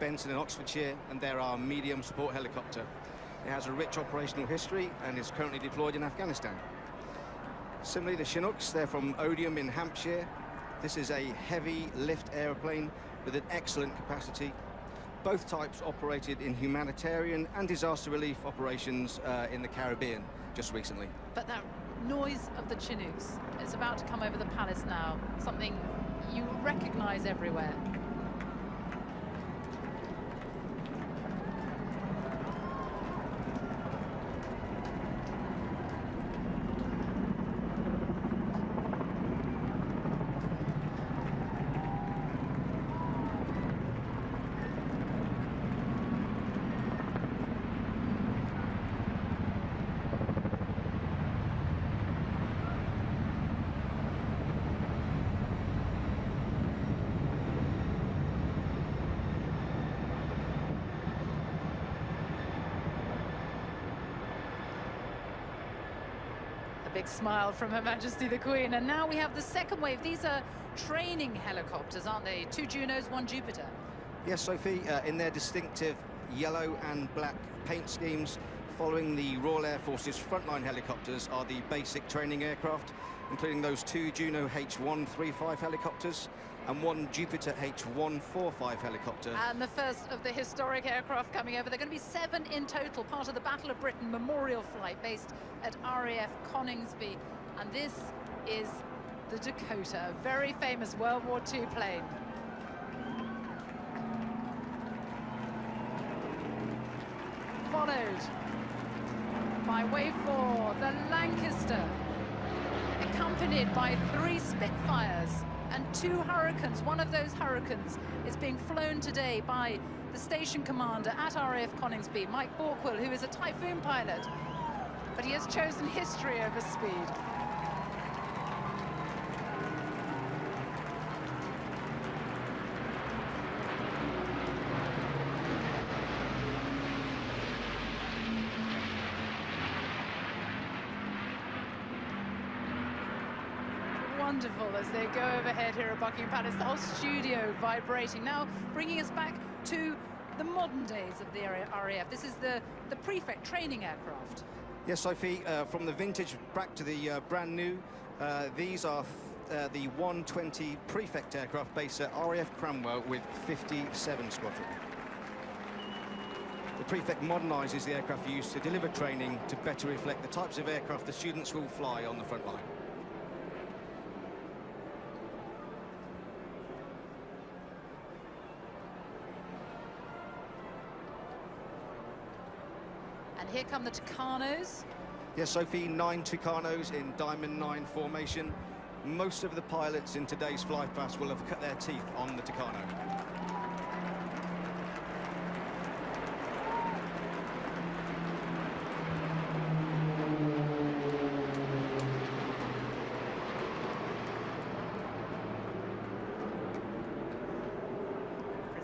Benson in Oxfordshire, and they're our medium support helicopter. It has a rich operational history and is currently deployed in Afghanistan. Similarly, the Chinooks, they're from Odium in Hampshire. This is a heavy lift aeroplane with an excellent capacity. Both types operated in humanitarian and disaster relief operations in the Caribbean just recently. But that noise of the Chinooks is about to come over the palace now, something you recognize everywhere. Big smile from Her Majesty the Queen. And now we have the second wave. These are training helicopters, aren't they? 2 Junos, 1 Jupiter. Yes, Sophie, in their distinctive yellow and black paint schemes, following the Royal Air Force's frontline helicopters are the basic training aircraft, including those 2 Juno H135 helicopters and 1 Jupiter H145 helicopter. And the first of the historic aircraft coming over. There are going to be 7 in total, part of the Battle of Britain memorial flight based at RAF Coningsby. And this is the Dakota, a very famous World War II plane. Followed by wave 4, the Lancaster, accompanied by 3 Spitfires and 2 Hurricanes. One of those Hurricanes is being flown today by the station commander at RAF Coningsby, Mike Borkwell, who is a Typhoon pilot, but he has chosen history over speed. Wonderful as they go overhead here at Buckingham Palace, the whole studio vibrating. Now bringing us back to the modern days of the RAF. This is the prefect training aircraft. Yes, Sophie, from the vintage back to the brand new, these are the 120 prefect aircraft based at RAF Cranwell with 57 Squadron. The prefect modernises the aircraft used to deliver training to better reflect the types of aircraft the students will fly on the front line. And here come the Tucanos. Yes, Sophie, 9 Tucanos in Diamond 9 formation. Most of the pilots in today's flypast will have cut their teeth on the Tucano.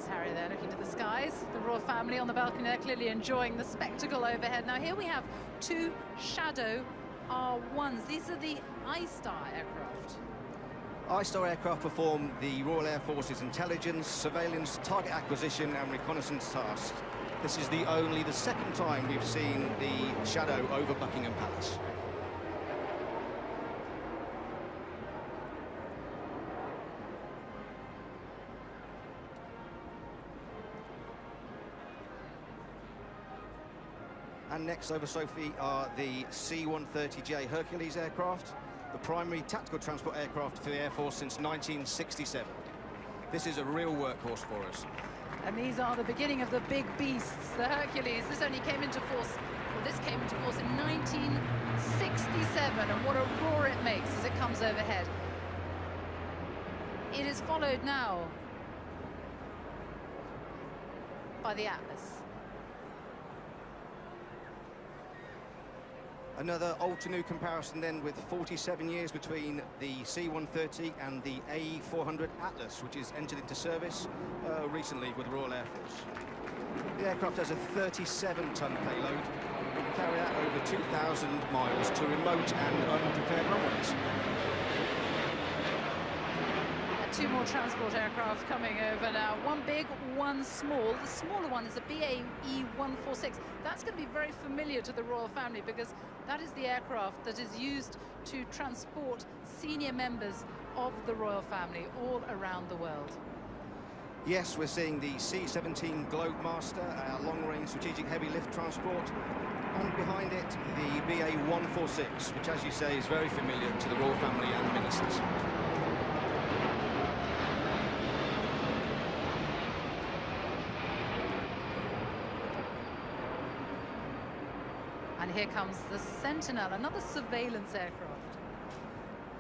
Harry there looking to the skies. The royal family on the balcony there clearly enjoying the spectacle overhead. Now here we have 2 Shadow R1s. These are the I-Star aircraft. I-Star aircraft perform the Royal Air Force's intelligence, surveillance, target acquisition and reconnaissance tasks. This is the second time we've seen the Shadow over Buckingham Palace. And next over, Sophie, are the C-130J Hercules aircraft, the primary tactical transport aircraft for the Air Force since 1967. This is a real workhorse for us. And these are the beginning of the big beasts, the Hercules. This only came into force, well, this came into force in 1967, and what a roar it makes as it comes overhead. It is followed now by the Atlas. Another old-to-new comparison then, with 47 years between the C-130 and the AE-400 Atlas, which is entered into service recently with the Royal Air Force. The aircraft has a 37-ton payload and can carry out over 2,000 miles to remote and unprepared runways. A two more transport aircraft coming over now. One big, one small. The smaller one is a BAE 146. That's going to be very familiar to the royal family because that is the aircraft that is used to transport senior members of the royal family all around the world. Yes, we're seeing the C-17 Globemaster, long-range strategic heavy lift transport, and behind it the BA 146, which, as you say, is very familiar to the royal family and ministers. And here comes the Sentinel, another surveillance aircraft.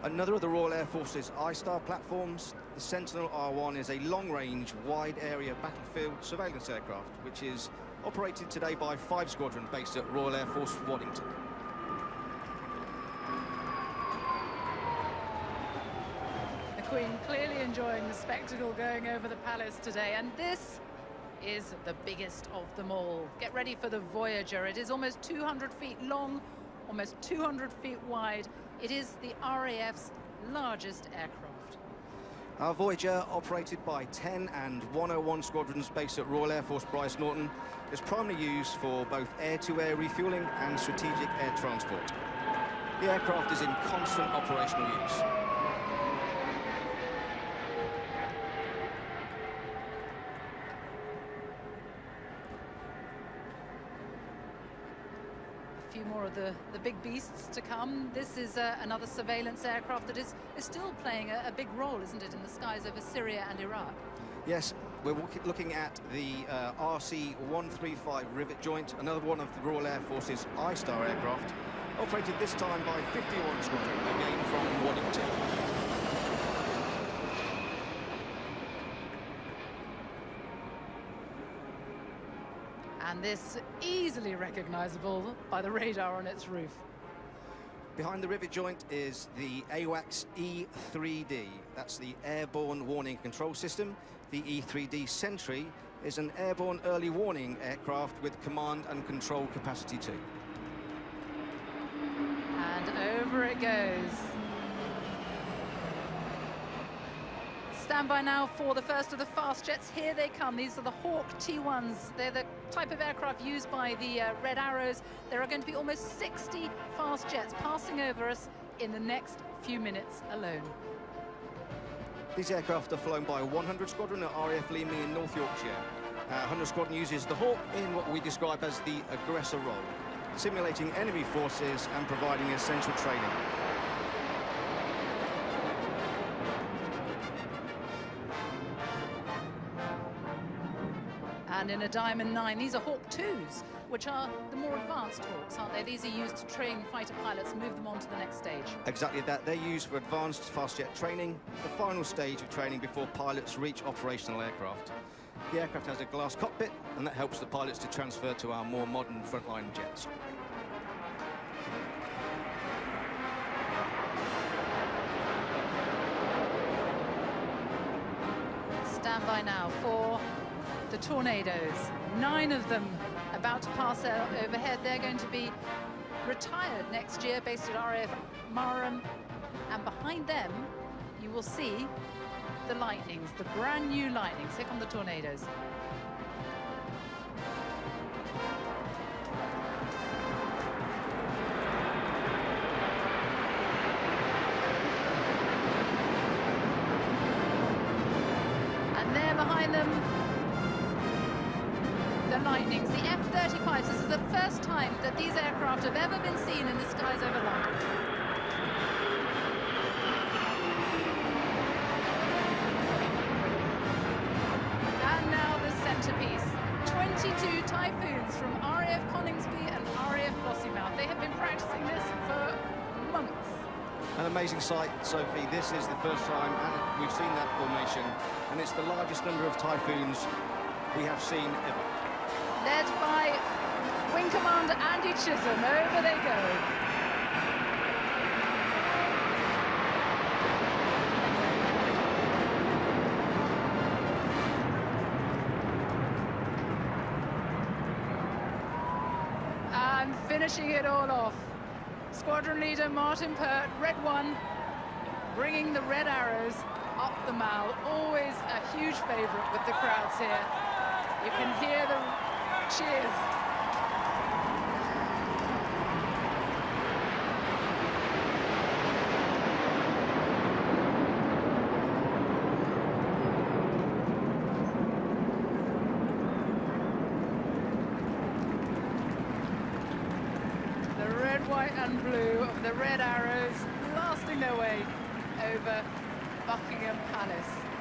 Another of the Royal Air Force's I-Star platforms, the Sentinel R1 is a long-range, wide-area battlefield surveillance aircraft, which is operated today by 5 Squadron based at Royal Air Force Waddington. The Queen clearly enjoying the spectacle going over the palace today, and this is the biggest of them all. Get ready for the Voyager. It is almost 200 feet long, almost 200 feet wide. It is the RAF's largest aircraft. Our Voyager, operated by 10 and 101 Squadrons based at Royal Air Force Bryce Norton, is primarily used for both air-to-air refuelling and strategic air transport. The aircraft is in constant operational use. A few more of the big beasts to come. This is another surveillance aircraft that is still playing a big role, isn't it, in the skies over Syria and Iraq? Yes, we're looking at the RC-135 rivet joint, another one of the Royal Air Force's I-Star aircraft, operated this time by 51 Squadron, again from Waddington. And this easily recognizable by the radar on its roof. Behind the rivet joint is the AWACS E3D. That's the Airborne Warning Control System. The E3D Sentry is an airborne early warning aircraft with command and control capacity too. And over it goes. Stand by now for the first of the fast jets. Here they come. These are the Hawk T1s. They're the type of aircraft used by the Red Arrows. There are going to be almost 60 fast jets passing over us in the next few minutes alone. These aircraft are flown by 100 Squadron at RAF Leaming in North Yorkshire. 100 Squadron uses the Hawk in what we describe as the aggressor role, simulating enemy forces and providing essential training. And in a Diamond 9, these are Hawk 2s, which are the more advanced Hawks, aren't they? These are used to train fighter pilots, move them on to the next stage. Exactly that. They're used for advanced fast jet training, the final stage of training before pilots reach operational aircraft. The aircraft has a glass cockpit, and that helps the pilots to transfer to our more modern frontline jets. Stand by now for the Tornadoes. 9 of them about to pass overhead. They're going to be retired next year, based at RAF Marham. And behind them, you will see the Lightnings, the brand new Lightnings. Here come the Tornadoes. And there behind them, the Lightnings, the F-35s. This is the first time that these aircraft have ever been seen in the skies over London. And now the centerpiece. 22 Typhoons from RAF Coningsby and RAF Lossiemouth. They have been practicing this for months. An amazing sight, Sophie. This is the first time and we've seen that formation, and it's the largest number of Typhoons we have seen ever. Led by Wing Commander Andy Chisholm. Over they go. And finishing it all off, Squadron Leader Martin Pert, Red 1, bringing the Red Arrows up the Mall, always a huge favourite with the crowds here. You can hear the cheers. The red, white and blue of the Red Arrows blasting their way over Buckingham Palace.